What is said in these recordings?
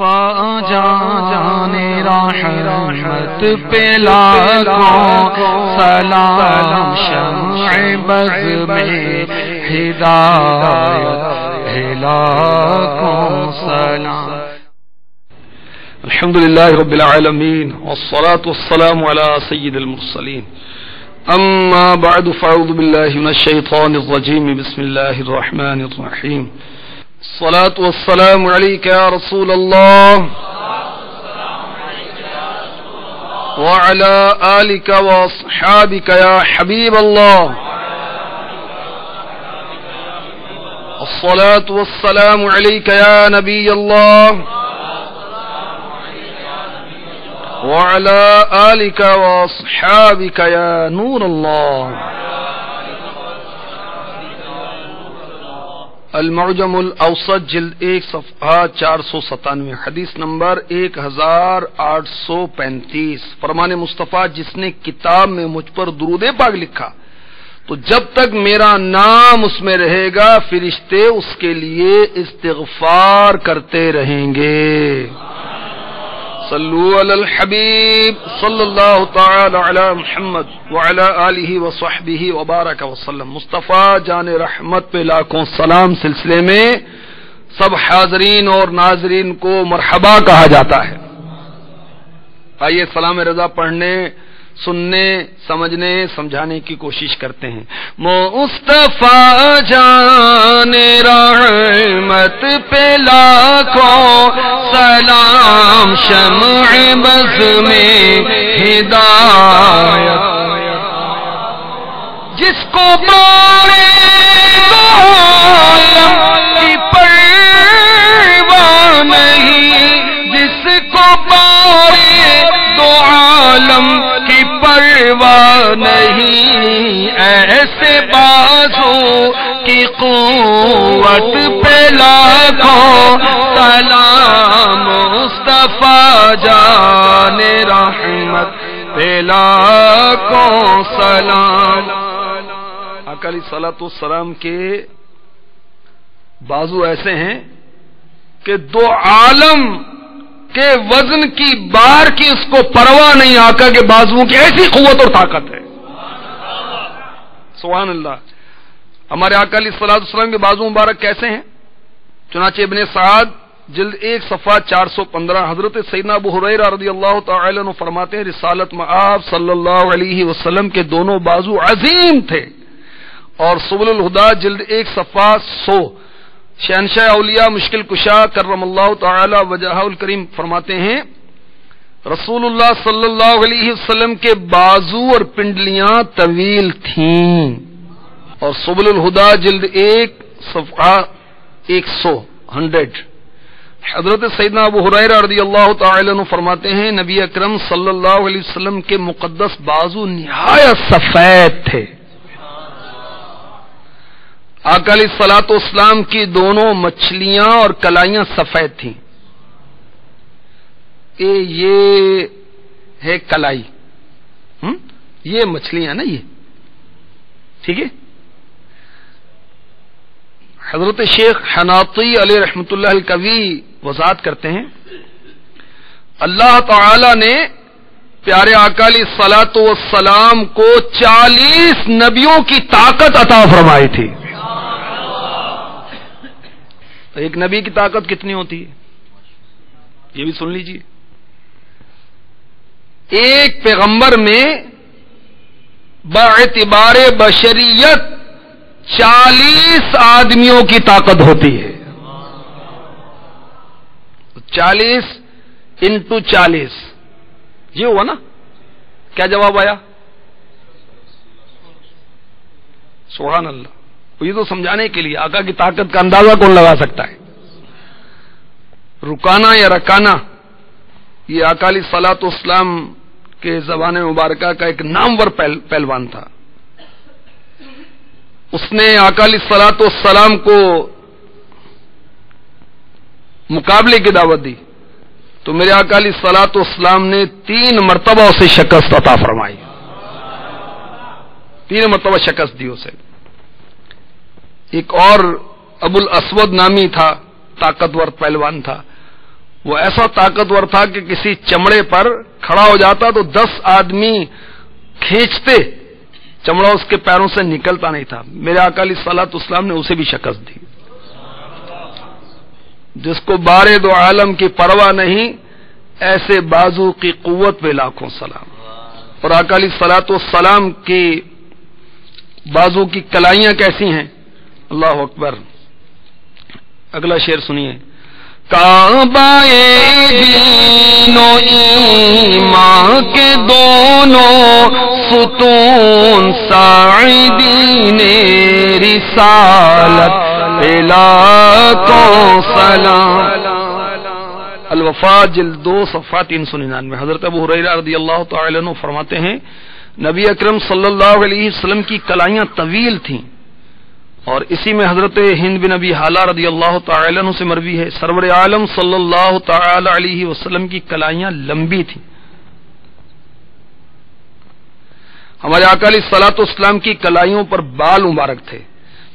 جان رحمت پہ لاکھوں سلام، شمع بز میں ہدایت لاکھوں سلام۔ الحمد للہ رب العالمین والصلاة والسلام علی سید المرسلین، اما بعد فاعوذ باللہ من الشیطان الرجیم، بسم اللہ الرحمن الرحیم۔ الصلاة والسلام علیک یا رسول اللہ وعلی آلک واصحابک یا حبیب اللہ۔ الصلاة والسلام علیک یا نبی اللہ وعلى آلك واصحابك يا نور الله۔ المعجم الاوسط جلد 1 صفحہ 497، حدیث نمبر 1835۔ فرمان مصطفیٰ، جس نے کتاب میں مجھ پر درود پاک لکھا تو جب تک میرا نام اس میں رہے گا فرشتے اس کے لیے استغفار کرتے رہیں گے۔ صلو علی الحبیب صلی اللہ تعالی علی محمد وعلی آلہ وصحبہ وبارک وسلم۔ مصطفیٰ جان رحمت پہ لاکھوں سلام سلسلے میں سب حاضرین اور ناظرین کو مرحبا کہا جاتا ہے۔ آئیے سلام رضا پڑھنے، سننے، سمجھنے، سمجھانے کی کوشش کرتے ہیں۔ مصطفیٰ جان رحمت پہ لاکھوں سلام، شمع بز میں ہدایت، جس کو بارے دو عالم کی پرواہ نہیں، جس کو بارے دو عالم کی پرواہ نہیں، ایسے بازو کی قوت پہ لاکھوں سلام، مصطفیٰ جان رحمت پہ لاکھوں سلام۔ آقا علیہ الصلوۃ والسلام کے بازو ایسے ہیں کہ دو عالم کے وزن کی بار کی اس کو پرواہ نہیں، آقا کے بازوؤں کی ایسی قوت اور طاقت ہے۔ سبحان اللہ۔ ہمارے آقا علیہ الصلوۃ والسلام کے بازو مبارک کیسے ہیں؟ چنانچہ ابن سعد جلد 1 صفحہ 415، حضرت سیدنا ابو ہریرہ رضی اللہ تعالی عنہ فرماتے ہیں، رسالت میں آپ صلی اللہ علیہ وسلم کے دونوں بازو عظیم تھے۔ اور سبل الہدا جلد 1 صفحہ 100، شہنشاہ اولیاء مشکل کشا کرم اللہ تعالی وجہہ الکریم فرماتے ہیں، رسول اللہ صلی اللہ علیہ وسلم کے بازو اور پنڈلیاں طویل تھیں۔ اور سبل الہدا جلد 1 صفحہ 100، حضرت سیدنا ابو ہریرہ رضی اللہ تعالی عنہ فرماتے ہیں، نبی اکرم صلی اللہ علیہ وسلم کے مقدس بازو نہایت سفید تھے۔ آقا علیہ الصلوۃ والسلام کی دونوں مچھلیاں اور کلائیاں سفید تھیں۔ یہ ہے کلائی، یہ مچھلیاں نا، یہ ٹھیک ہے۔ حضرت شیخ حناطی علیہ رحمۃ اللہ الکوی وضاحت کرتے ہیں، اللہ تعالی نے پیارے آقا علیہ الصلوۃ والسلام کو 40 نبیوں کی طاقت عطا فرمائی تھی۔ ایک نبی کی طاقت کتنی ہوتی ہے یہ بھی سن لیجئے۔ ایک پیغمبر میں باعتبار بشریت 40 آدمیوں کی طاقت ہوتی ہے۔ 40 انٹو 40 یہ ہوا نا؟ کیا جواب آیا؟ سبحان اللہ۔ یہ تو سمجھانے کے لیے آقا کی طاقت کا اندازہ کون لگا سکتا ہے؟ رکانا یا رکانا، یہ آقا علیہ الصلوۃ والسلام کے زبان مبارکہ کا ایک نامور پہلوان تھا۔ اس نے آقا علیہ الصلوۃ والسلام کو مقابلے کی دعوت دی تو میرے آقا علیہ الصلوۃ والسلام نے 3 مرتبہ اسے شکست عطا فرمائی، 3 مرتبہ شکست دی اسے۔ ایک اور ابو الاسود نامی تھا، طاقتور پہلوان تھا، وہ ایسا طاقتور تھا کہ کسی چمڑے پر کھڑا ہو جاتا تو 10 آدمی کھینچتے، چمڑا اس کے پیروں سے نکلتا نہیں تھا. میرے آقا علیہ الصلوۃ والسلام نے اسے بھی شکست دی. جس کو بارے دو عالم کی پرواہ نہیں، ایسے بازو کی قوت پہ لاکھوں سلام. اور آقا علیہ الصلوۃ والسلام کی بازو کی کلائیاں کیسی ہیں، اللہ اکبر. اگلا شعر سنیے. کعبہ دین و ایمان کے دونوں ستون ساعدین رسالت پہ لاکھوں سلام. الوفا جلد 2 صفحہ 399. حضرت ابو ہریرہ رضی اللہ تعالی عنہ فرماتے ہیں نبی اکرم صلی اللہ علیہ وسلم کی کلائیاں طویل تھیں، اور اسی میں حضرت ہند بن ابی حالہ رضی اللہ تعالی عنہ سے مروی ہے سرور عالم صلی اللہ تعالی علیہ وسلم کی کلائیاں لمبی تھیں. ہمارے آقا علیہ الصلوۃ والسلام کی کلائیوں پر بال مبارک تھے.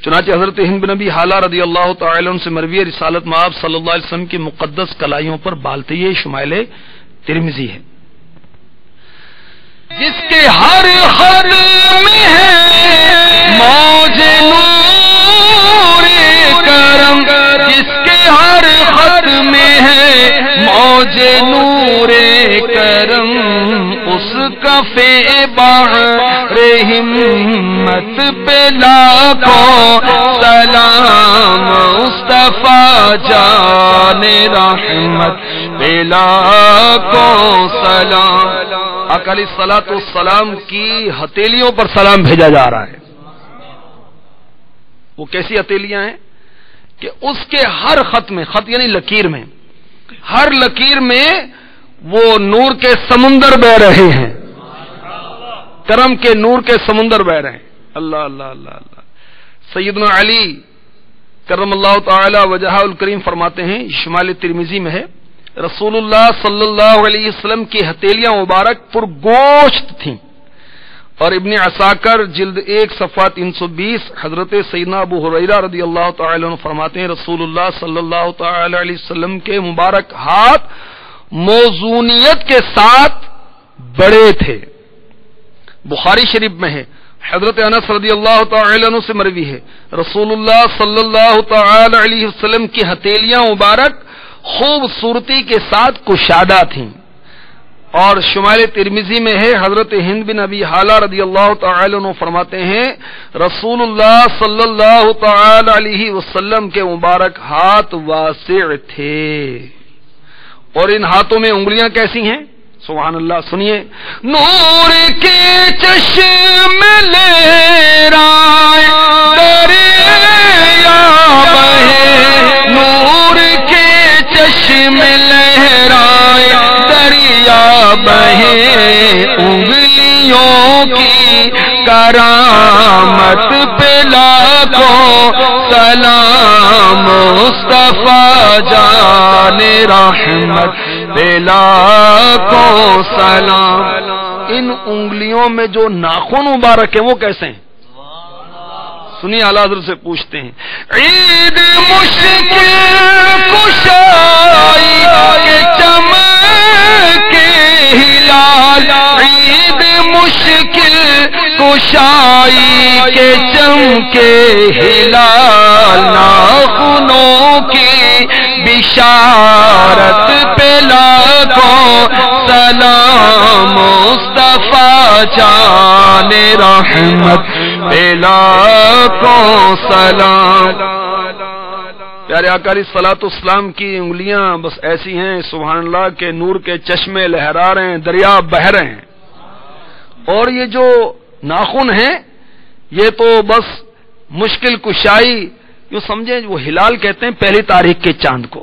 چنانچہ حضرت ہند بن ابی حالہ رضی اللہ تعالی عنہ سے مروی رسالت میں آپ صلی اللہ علیہ وسلم کی مقدس کلائیوں پر بال تھے. یہ شمائل ترمذی ہے. جس کے ہر خط میں ہے موج نور کرم، جس کے ہر خط میں ہے موج نور کرم، اس کا فے بحر ہمت پہ لاکھوں سلام. مصطفیٰ جان رحمت پہ لاکھوں سلام. آقا علیہ الصلوۃ والسلام کی ہتھیلیوں پر سلام بھیجا جا رہا ہے. وہ کیسی ہتھیلیاں ہیں کہ اس کے ہر خط میں، خط یعنی لکیر میں، ہر لکیر میں وہ نور کے سمندر بہ رہے ہیں، کرم کے نور کے سمندر بہ رہے ہیں. اللہ اللہ اللہ اللہ. سیدنا علی کرم اللہ تعالی وجہہ الکریم فرماتے ہیں، شمال ترمذی میں ہے، رسول اللہ صلی اللہ علیہ وسلم کی ہتھیلیاں مبارک پر گوشت تھیں. اور ابن عساکر جلد 1 صفحہ 320 حضرت سیدنا ابو ہریرہ رضی اللہ تعالی عنہ فرماتے ہیں رسول اللہ صلی اللہ تعالی علیہ وسلم کے مبارک ہاتھ موزونیت کے ساتھ بڑے تھے. بخاری شریف میں ہے، حضرت انس رضی اللہ تعالی عنہ سے مروی ہے، رسول اللہ صلی اللہ تعالی علیہ وسلم کی ہتھیلیاں مبارک خوبصورتی کے ساتھ کشادہ تھیں. اور شمال ترمذی میں ہے، حضرت ہند بن ابی حالہ رضی اللہ تعالی عنہ فرماتے ہیں رسول اللہ صلی اللہ تعالی علیہ وسلم کے مبارک ہاتھ واسع تھے. اور ان ہاتھوں میں انگلیاں کیسی ہیں، سبحان اللہ. سنیے. نور کے چشم لہرائے دریا بہے، نور کے چشم لہرائے دریا بہے، انگلیوں کی کرامت پہ لاکھوں سلام. مصطفیٰ جان رحمت پہ لاکھوں سلام. ان انگلیوں میں جو ناخن مبارک ہیں وہ کیسے ہیں، سنیے. اعلیٰ حضرت سے پوچھتے ہیں. عید مشکل کشائی کے چمکے ہلال، عید مشکل کشائی کے چمکے ہلال، ناخنوں کی بشارت پہ لاکھوں سلام. مصطفیٰ جان رحمت پہ لاکھوں سلام. پیارے آقا علیہ الصلوۃ والسلام کی انگلیاں بس ایسی ہیں سبحان اللہ کے نور کے چشمے لہرا رہے ہیں، دریا بہ رہے ہیں. اور یہ جو ناخن ہیں یہ تو بس مشکل کشائی، جو سمجھیں وہ ہلال کہتے ہیں پہلی تاریخ کے چاند کو.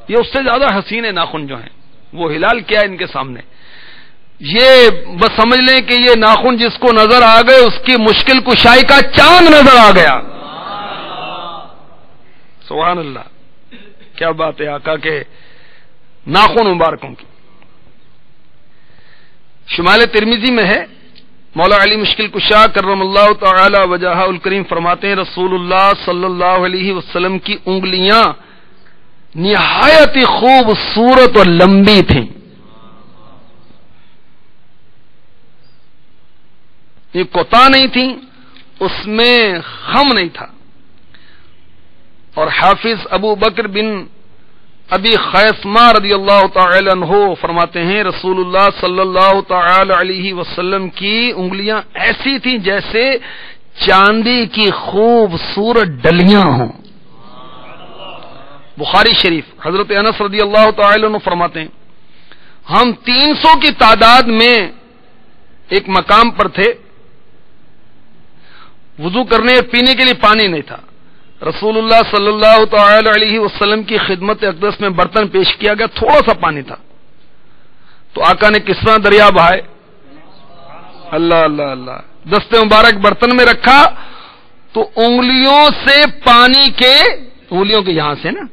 یہ اس سے زیادہ حسین ناخن جو ہیں، وہ ہلال کیا ہے ان کے سامنے. یہ بس سمجھ لیں کہ یہ ناخن جس کو نظر آ گئے اس کی مشکل کشائی کا چاند نظر آ گیا. سبحان اللہ. کیا بات ہے آقا کے ناخن مبارکوں کی. شمال ترمذی میں ہے، مولا علی مشکل کشا کرم اللہ تعالی وجہہ الکریم فرماتے ہیں رسول اللہ صلی اللہ علیہ وسلم کی انگلیاں نہایت ہی خوبصورت اور لمبی تھیں. یہ کوتا نہیں تھی، اس میں خم نہیں تھا. اور حافظ ابو بکر بن ابی خیثمہ رضی اللہ تعالی عنہ فرماتے ہیں رسول اللہ صلی اللہ تعالی علیہ وسلم کی انگلیاں ایسی تھیں جیسے چاندی کی خوبصورت ڈلیاں ہوں. بخاری شریف. حضرت انس رضی اللہ تعالی عنہ فرماتے ہیں ہم 300 کی تعداد میں ایک مقام پر تھے، وضو کرنے اور پینے کے لیے پانی نہیں تھا. رسول اللہ صلی اللہ تعالی علیہ وسلم کی خدمت اقدس میں برتن پیش کیا گیا، تھوڑا سا پانی تھا. تو آقا نے کس طرح دریا بہائے؟ اللہ اللہ اللہ. دستے مبارک برتن میں رکھا تو انگلیوں سے پانی کے، انگلیوں کے یہاں سے نا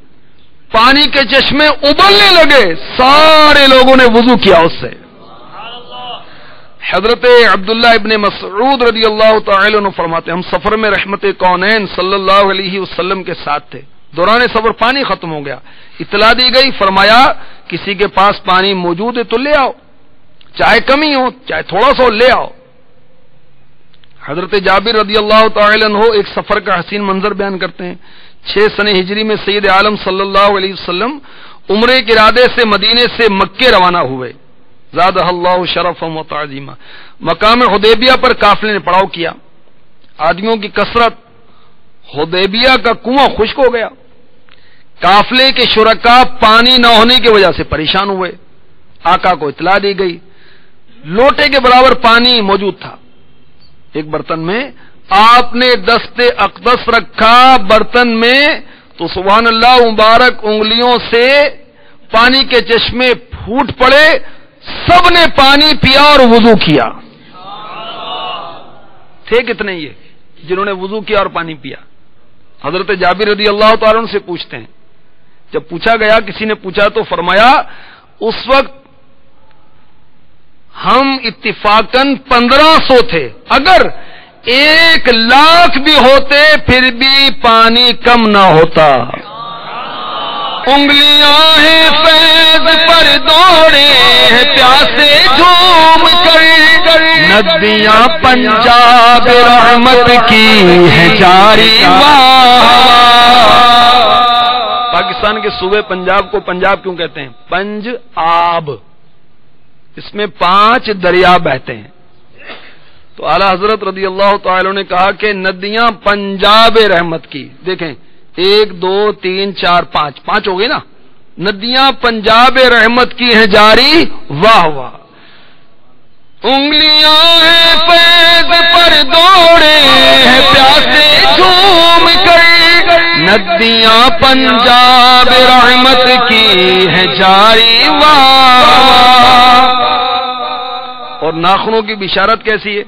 پانی کے چشمے ابلنے لگے. سارے لوگوں نے وضو کیا اس سے. حضرت عبداللہ ابن مسعود رضی اللہ تعالی عنہ فرماتے ہم سفر میں رحمت کونین صلی اللہ علیہ وسلم کے ساتھ تھے. دوران سفر پانی ختم ہو گیا، اطلاع دی گئی، فرمایا کسی کے پاس پانی موجود ہے تو لے آؤ، چاہے کمی ہو چاہے تھوڑا سا لے آؤ. حضرت جابر رضی اللہ تعالی عنہ ایک سفر کا حسین منظر بیان کرتے ہیں. 6 سن ہجری میں سید عالم صلی اللہ علیہ وسلم عمرے کے ارادے سے مدینے سے مکے روانہ ہوئے. زادہ اللہ شرفا و تعظیما. مقام حدیبیہ پر قافلے نے پڑاؤ کیا. آدمیوں کی کثرت، حدیبیہ کا کنواں خشک ہو گیا. قافلے کے شرکا پانی نہ ہونے کی وجہ سے پریشان ہوئے. آقا کو اطلاع دی گئی. لوٹے کے برابر پانی موجود تھا ایک برتن میں. آپ نے دست اقدس رکھا برتن میں تو سبحان اللہ مبارک انگلیوں سے پانی کے چشمے پھوٹ پڑے. سب نے پانی پیا اور وضو کیا. تھے کتنے یہ جنہوں نے وضو کیا اور پانی پیا؟ حضرت جابر رضی اللہ تعالیٰ عنہ سے پوچھتے ہیں، جب پوچھا گیا، کسی نے پوچھا تو فرمایا اس وقت ہم اتفاقاً 1500 تھے، اگر 1,00,000 بھی ہوتے پھر بھی پانی کم نہ ہوتا. انگلیاں ہیں فیض پر دوڑے ہیں پیاسے جھوم کر، ندیاں پنجاب رحمت کی ہے جاری. پاکستان کے صوبے پنجاب کو پنجاب کیوں کہتے ہیں؟ پنج آب، اس میں 5 دریا بہتے ہیں. تو اعلی حضرت رضی اللہ تعالی نے کہا کہ ندیاں پنجاب رحمت کی. دیکھیں 1 2 3 4 5 ہو گئی نا. ندیاں پنجاب رحمت کی ہیں جاری. واہ واہ. انگلیاں ہیں فیض پر دوڑے ہیں پیاسے جھوم کر، ندیاں پنجاب رحمت کی ہیں جاری. واہ. اور ناخنوں کی بشارت کیسی ہے؟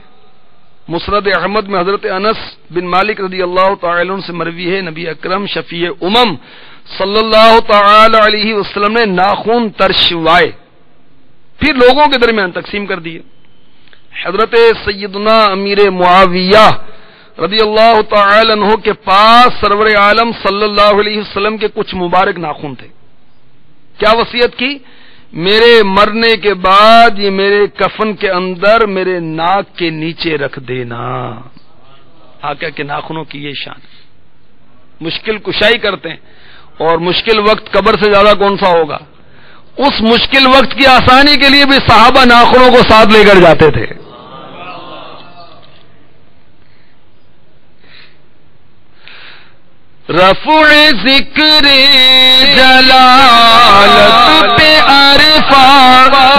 مسند احمد میں حضرت انس بن مالک رضی اللہ تعالی عنہ سے مروی ہے، نبی اکرم شفیع امم صلی اللہ تعالی علیہ وسلم نے ناخن ترشوائے پھر لوگوں کے درمیان تقسیم کر دیے. حضرت سیدنا امیر معاویہ رضی اللہ تعالی عنہ کے پاس سرور عالم صلی اللہ علیہ وسلم کے کچھ مبارک ناخن تھے. کیا وصیت کی؟ میرے مرنے کے بعد یہ میرے کفن کے اندر میرے ناک کے نیچے رکھ دینا. آقا کے ناخنوں کی یہ شان. مشکل کشائی کرتے ہیں، اور مشکل وقت قبر سے زیادہ کون سا ہوگا؟ اس مشکل وقت کی آسانی کے لیے بھی صحابہ ناخنوں کو ساتھ لے کر جاتے تھے. رفع ذکر جلالت پہ عرفہ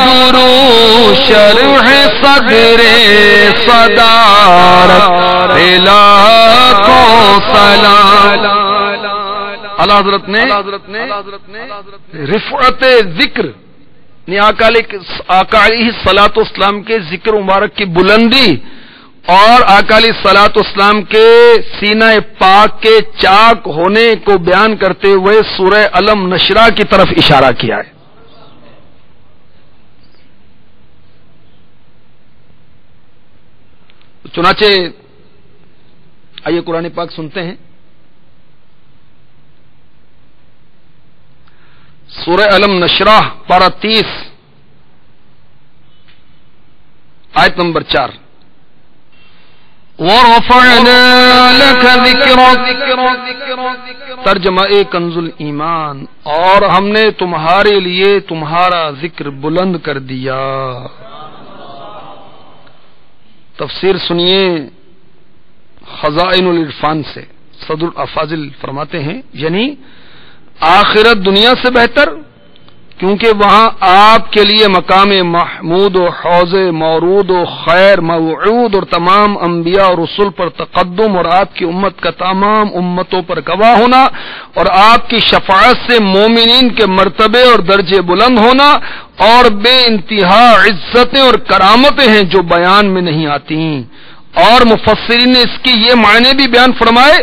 درو شرح صدر صدارت لاکھوں سلام. اعلی حضرت نے رفعت ذکر آقا علیہ الصلوۃ والسلام کے ذکر مبارک کی بلندی اور آقا علیہ الصلوۃ والسلام کے سینہ پاک کے چاک ہونے کو بیان کرتے ہوئے سورہ الم نشرہ کی طرف اشارہ کیا ہے. چنانچہ آئیے قرآن پاک سنتے ہیں. سورہ علم نشرح پارہ 30 آیت نمبر 4. وَرَفَعْنَا لَكَ ذِكْرَكَ. ترجمہ کنز الایمان، اور ہم نے تمہارے لیے تمہارا ذکر بلند کر دیا. تفسیر سنیے خزائن العرفان سے. صدر الافاضل فرماتے ہیں یعنی آخرت دنیا سے بہتر، کیونکہ وہاں آپ کے لیے مقام محمود و حوض مورود و خیر موعود اور تمام انبیاء اور رسل پر تقدم اور آپ کی امت کا تمام امتوں پر گواہ ہونا اور آپ کی شفاعت سے مومنین کے مرتبے اور درجے بلند ہونا اور بے انتہا عزتیں اور کرامتیں ہیں جو بیان میں نہیں آتی. اور مفسرین نے اس کی یہ معنی بھی بیان فرمائے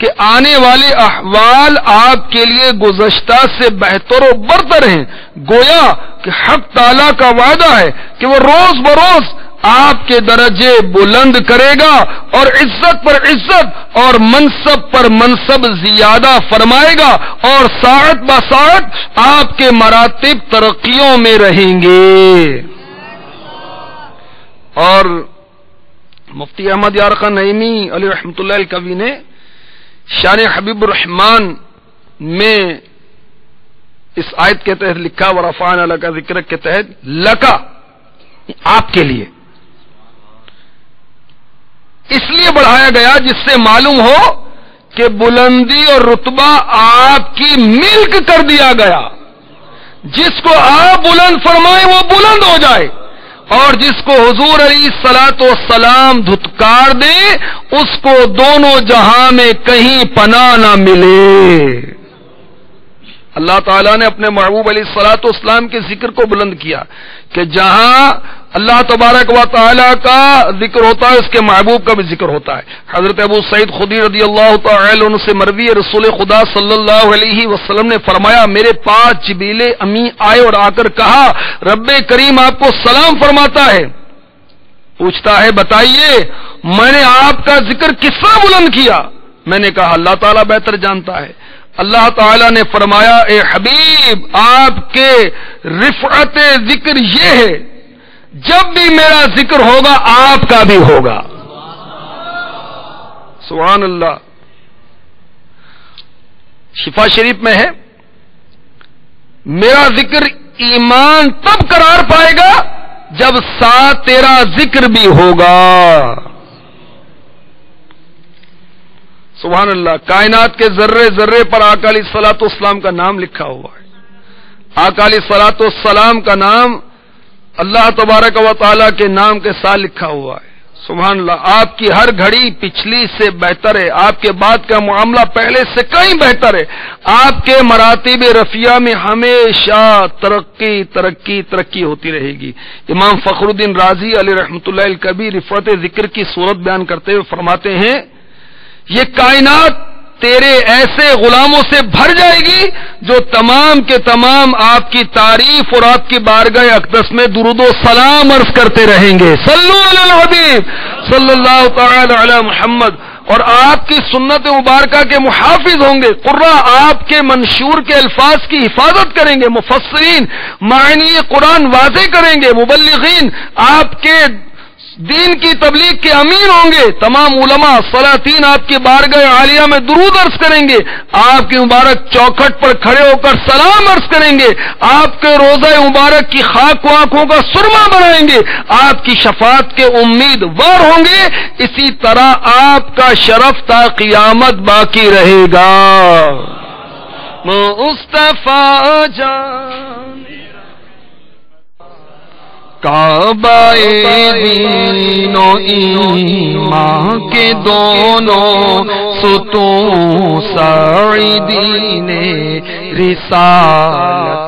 کہ آنے والے احوال آپ کے لیے گزشتہ سے بہتر و برتر ہیں. گویا کہ حق تعالی کا وعدہ ہے کہ وہ روز بروز آپ کے درجے بلند کرے گا اور عزت پر عزت اور منصب پر منصب زیادہ فرمائے گا اور ساعت با ساعت آپ کے مراتب ترقیوں میں رہیں گے. اور مفتی احمد یار خان نعیمی علیہ رحمۃ اللہ الکوی نے شان حبیب الرحمان میں اس آیت کے تحت لکھا ورفعنا لک ذکرک کے تحت لکا آپ کے لیے اس لیے بڑھایا گیا جس سے معلوم ہو کہ بلندی اور رتبہ آپ کی ملک کر دیا گیا. جس کو آپ بلند فرمائیں وہ بلند ہو جائے اور جس کو حضور علیہ الصلوۃ والسلام دھتکار دے اس کو دونوں جہاں میں کہیں پناہ نہ ملے. اللہ تعالیٰ نے اپنے محبوب علیہ الصلوۃ والسلام کے ذکر کو بلند کیا کہ جہاں اللہ تبارک و تعالیٰ کا ذکر ہوتا ہے اس کے محبوب کا بھی ذکر ہوتا ہے. حضرت ابو سعید خدری رضی اللہ تعالی عنہ سے مروی رسول خدا صلی اللہ علیہ وسلم نے فرمایا میرے پاس جبریل امی آئے اور آ کر کہا رب کریم آپ کو سلام فرماتا ہے. پوچھتا ہے بتائیے میں نے آپ کا ذکر کس طرح بلند کیا؟ میں نے کہا اللہ تعالیٰ بہتر جانتا ہے. اللہ تعالیٰ نے فرمایا اے حبیب آپ کے رفعت ذکر یہ ہے جب بھی میرا ذکر ہوگا آپ کا بھی ہوگا. سبحان اللہ. شفا شریف میں ہے میرا ذکر ایمان تب قرار پائے گا جب ساتھ تیرا ذکر بھی ہوگا. سبحان اللہ. کائنات کے ذرے ذرے پر آقا علیہ الصلوۃ والسلام کا نام لکھا ہوا ہے. آقا علیہ الصلوۃ والسلام کا نام اللہ تبارک و تعالیٰ کے نام کے ساتھ لکھا ہوا ہے. سبحان اللہ. آپ کی ہر گھڑی پچھلی سے بہتر ہے. آپ کے بعد کا معاملہ پہلے سے کہیں بہتر ہے. آپ کے مراتب رفیع میں ہمیشہ ترقی ترقی ترقی ہوتی رہے گی. امام فخر الدین رازی علیہ رحمۃ اللہ الکبی رفعت ذکر کی صورت بیان کرتے ہوئے فرماتے ہیں یہ کائنات تیرے ایسے غلاموں سے بھر جائے گی جو تمام کے تمام آپ کی تعریف اور آپ کی بارگاہ اقدس میں درود و سلام عرض کرتے رہیں گے. صلو علی الحبیب صلی اللہ تعالی علی محمد. اور آپ کی سنت مبارکہ کے محافظ ہوں گے. قرآ آپ کے منشور کے الفاظ کی حفاظت کریں گے. مفسرین معنی قرآن واضح کریں گے. مبلغین آپ کے دین کی تبلیغ کے امین ہوں گے. تمام علماء سلاطین آپ کی بارگاہ عالیہ میں درود عرض کریں گے. آپ کی مبارک چوکھٹ پر کھڑے ہو کر سلام عرض کریں گے. آپ کے روضہ مبارک کی خاک کو آنکھوں کا سرما بنائیں گے. آپ کی شفاعت کے امیدوار ہوں گے. اسی طرح آپ کا شرف تا قیامت باقی رہے گا. مصطفیٰ جان کعبہ دین و ایمان کے دونوں ستون سعیدین رسالت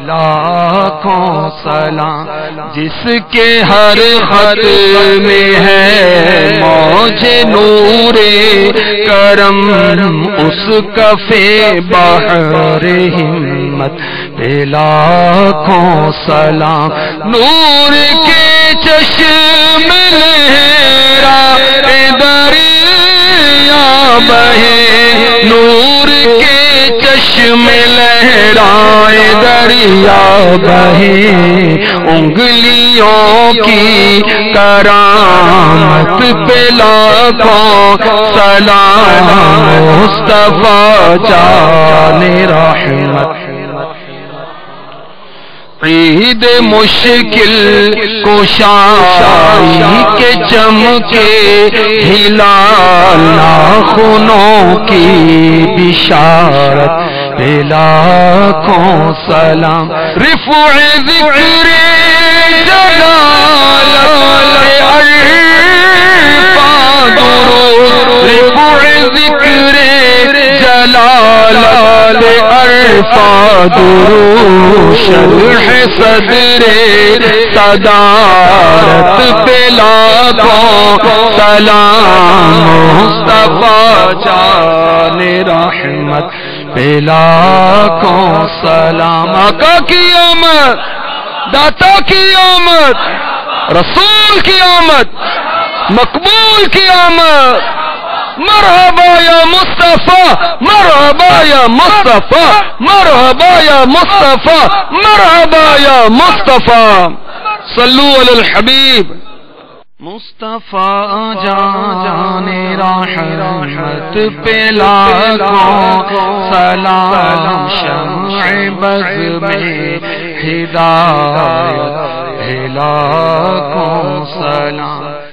لاکھوں سلام جس کے ہر خط میں ہے موج نور کرم اس کفے بحر ہمت پہ لاکھوں سلام. نور کے چشم لہرا دریا بہے نور کے چشم لہرائے دریا بہے انگلیوں کی کرامت پہ لاکھوں سلام مصطفیٰ جان رحمت عید مشکل کشائی کے چمکے ہلال ناخنوں کی بشارت پہ لاکھوں سلام رفع ذکر جلال عرفان درود رفع ذکر جلال عرفان درود شرح صدر صدارت پہ لاکھوں سلام مصطفیٰ جان رحمت پہ لاکھوں سلام آقا کی آمد داتا کی آمد رسول کی آمد مقبول کی آمد مرحبا یا مصطفیٰ مرحبا یا مصطفیٰ مرحبا یا مصطفیٰ مرحبا یا مصطفیٰ صلو علی الحبیب مصطفیٰ جان رحمت پہ لاکھوں سلام شمع بز میں ہدایت لاکھوں سلام